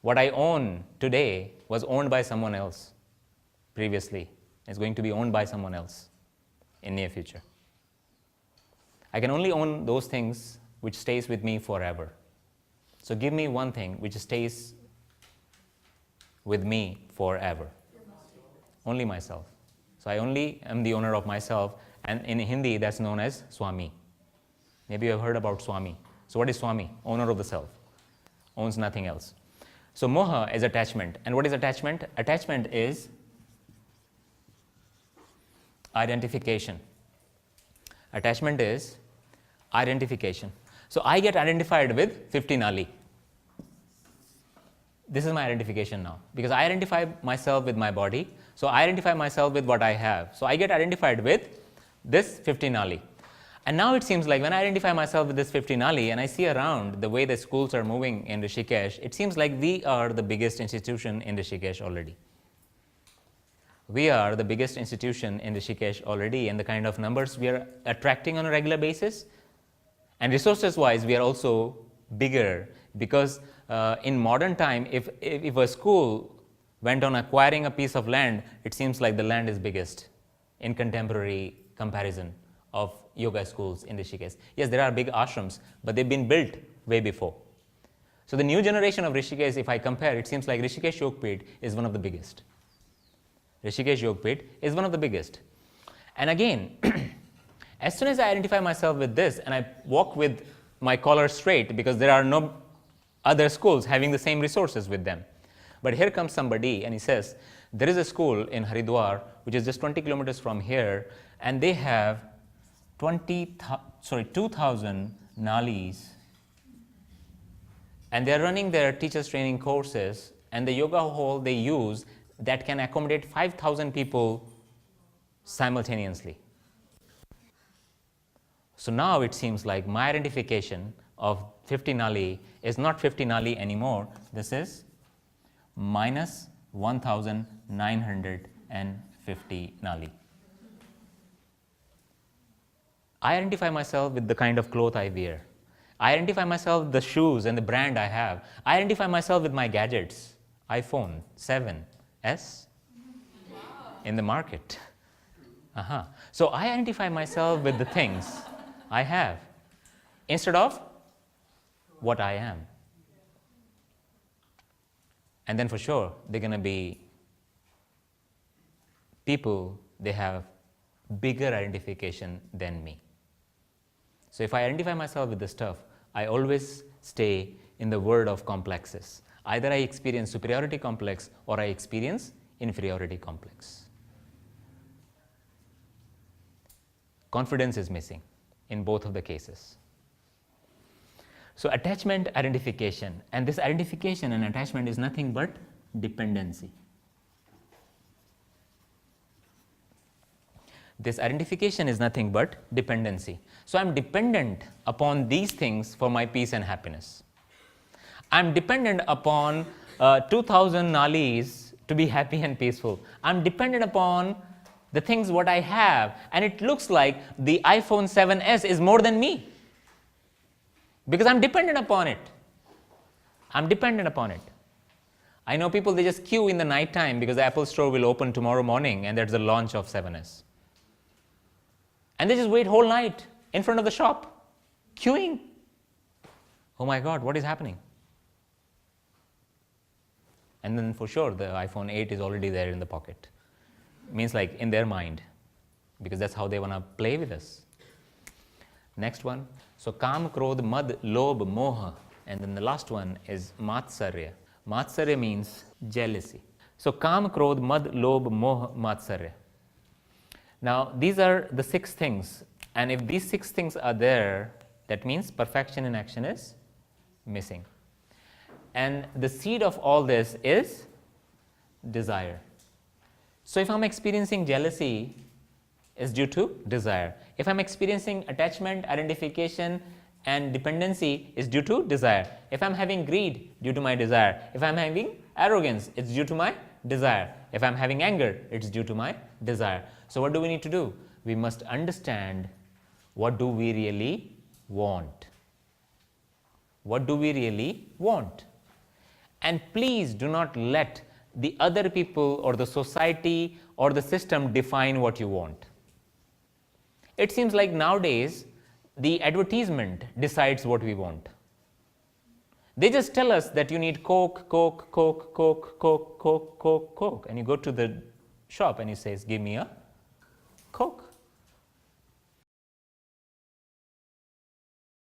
What I own today was owned by someone else previously. It's going to be owned by someone else in near future. I can only own those things which stays with me forever. So give me one thing which stays with me forever. Only myself. So I only am the owner of myself, and in Hindi that's known as Swami. Maybe you have heard about Swami. So what is Swami? Owner of the self. Owns nothing else. So moha is attachment. And what is attachment? Attachment is identification. Attachment is identification. So I get identified with 50 nali. This is my identification now, because I identify myself with my body, so I identify myself with what I have. So I get identified with this 50 nali. And now it seems like when I identify myself with this 50 nali and I see around the way the schools are moving in Rishikesh, it seems like we are the biggest institution in Rishikesh already. We are the biggest institution in Rishikesh already, and the kind of numbers we are attracting on a regular basis. And resources wise, we are also bigger, because in modern time, if a school went on acquiring a piece of land, it seems like the land is biggest in contemporary comparison of yoga schools in Rishikesh. Yes, there are big ashrams, but they've been built way before. So the new generation of Rishikesh, if I compare, it seems like Rishikesh Yogpeeth is one of the biggest. Rishikesh Yogpeeth is one of the biggest. And again, as soon as I identify myself with this and I walk with my collar straight, because there are no other schools having the same resources with them. But here comes somebody and he says, there is a school in Haridwar which is just 20 kilometers from here, and they have 2,000 nalis, and they are running their teachers training courses, and the yoga hall they use that can accommodate 5,000 people simultaneously. So now it seems like my identification of 50 nali is not 50 nali anymore. This is minus 1,950 nali. I identify myself with the kind of cloth I wear. I identify myself with the shoes and the brand I have. I identify myself with my gadgets. iPhone 7s in the market. So I identify myself with the things I have instead of what I am. And then for sure, they're going to be people, they have bigger identification than me. So if I identify myself with the stuff, I always stay in the world of complexes. Either I experience superiority complex or I experience inferiority complex. Confidence is missing in both of the cases. So attachment, identification, and this identification and attachment is nothing but dependency. This identification is nothing but dependency. So I am dependent upon these things for my peace and happiness. I am dependent upon 2,000 nalis to be happy and peaceful. I am dependent upon the things what I have, and it looks like the iPhone 7s is more than me, because I'm dependent upon it. I'm dependent upon it. I know people, they just queue in the night time because the Apple store will open tomorrow morning and that's the launch of 7s. And they just wait whole night in front of the shop, queuing. Oh my God, what is happening? And then for sure the iPhone 8 is already there in the pocket. Means like in their mind, because that's how they want to play with us. Next one. So Kam, Krodh, Mad, Lobh, Moha. And then the last one is Matsarya. Matsarya means jealousy. So Kam, Krodh, Mad, Lobh, Moha, Matsarya. Now these are the 6 things. And if these 6 things are there, that means perfection in action is missing. And the seed of all this is desire. So if I'm experiencing jealousy, it's due to desire. If I'm experiencing attachment, identification, and dependency, it's due to desire. If I'm having greed, due to my desire. If I'm having arrogance, it's due to my desire. If I'm having anger, it's due to my desire. So what do we need to do? We must understand, what do we really want? What do we really want? And please do not let the other people or the society or the system define what you want. It seems like nowadays the advertisement decides what we want. They just tell us that you need Coke, Coke, Coke, Coke, Coke, Coke, Coke, Coke, and you go to the shop and he says, give me a Coke.